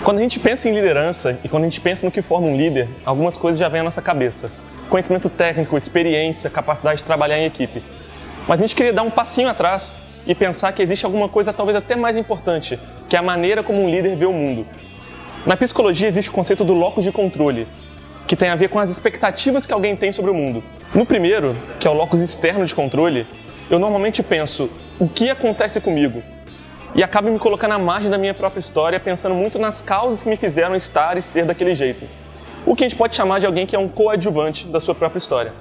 Quando a gente pensa em liderança e quando a gente pensa no que forma um líder, algumas coisas já vêm à nossa cabeça. Conhecimento técnico, experiência, capacidade de trabalhar em equipe. Mas a gente queria dar um passinho atrás e pensar que existe alguma coisa talvez até mais importante, que é a maneira como um líder vê o mundo. Na psicologia existe o conceito do locus de controle, que tem a ver com as expectativas que alguém tem sobre o mundo. No primeiro, que é o locus externo de controle, eu normalmente penso o que acontece comigo e acabo me colocando à margem da minha própria história, pensando muito nas causas que me fizeram estar e ser daquele jeito. O que a gente pode chamar de alguém que é um coadjuvante da sua própria história.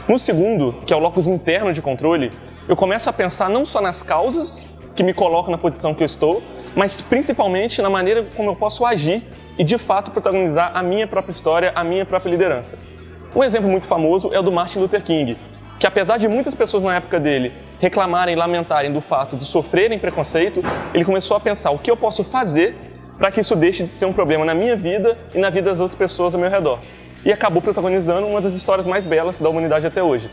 No segundo, que é o locus interno de controle, eu começo a pensar não só nas causas que me colocam na posição que eu estou, mas principalmente na maneira como eu posso agir e de fato protagonizar a minha própria história, a minha própria liderança. Um exemplo muito famoso é o do Martin Luther King, que apesar de muitas pessoas na época dele reclamarem e lamentarem do fato de sofrerem preconceito, ele começou a pensar o que eu posso fazer para que isso deixe de ser um problema na minha vida e na vida das outras pessoas ao meu redor. E acabou protagonizando uma das histórias mais belas da humanidade até hoje.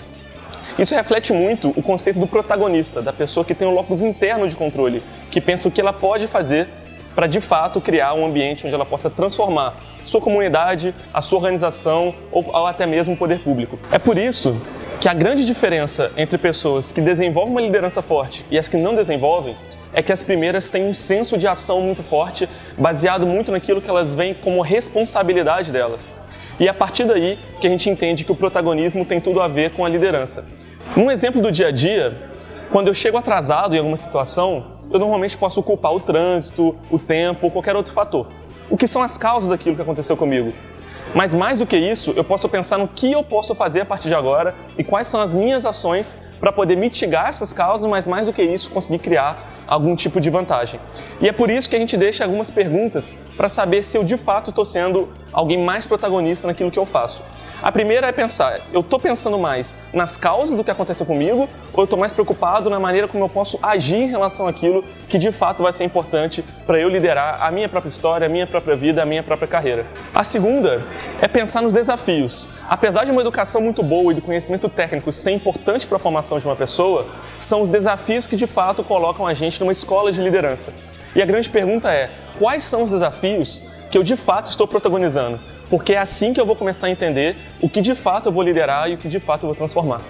Isso reflete muito o conceito do protagonista, da pessoa que tem um locus interno de controle, que pensa o que ela pode fazer para de fato criar um ambiente onde ela possa transformar sua comunidade, a sua organização ou até mesmo o poder público. É por isso que a grande diferença entre pessoas que desenvolvem uma liderança forte e as que não desenvolvem é que as primeiras têm um senso de ação muito forte, baseado muito naquilo que elas veem como responsabilidade delas. E é a partir daí que a gente entende que o protagonismo tem tudo a ver com a liderança. Num exemplo do dia a dia, quando eu chego atrasado em alguma situação, eu normalmente posso culpar o trânsito, o tempo ou qualquer outro fator. O que são as causas daquilo que aconteceu comigo? Mas mais do que isso, eu posso pensar no que eu posso fazer a partir de agora e quais são as minhas ações para poder mitigar essas causas, mas mais do que isso, conseguir criar algum tipo de vantagem. E é por isso que a gente deixa algumas perguntas para saber se eu de fato estou sendo alguém mais protagonista naquilo que eu faço. A primeira é pensar, eu estou pensando mais nas causas do que aconteceu comigo ou eu estou mais preocupado na maneira como eu posso agir em relação àquilo que de fato vai ser importante para eu liderar a minha própria história, a minha própria vida, a minha própria carreira. A segunda é pensar nos desafios. Apesar de uma educação muito boa e do conhecimento técnico ser importante para a formação de uma pessoa, são os desafios que de fato colocam a gente numa escola de liderança. E a grande pergunta é, quais são os desafios que eu de fato estou protagonizando? Porque é assim que eu vou começar a entender o que de fato eu vou liderar e o que de fato eu vou transformar.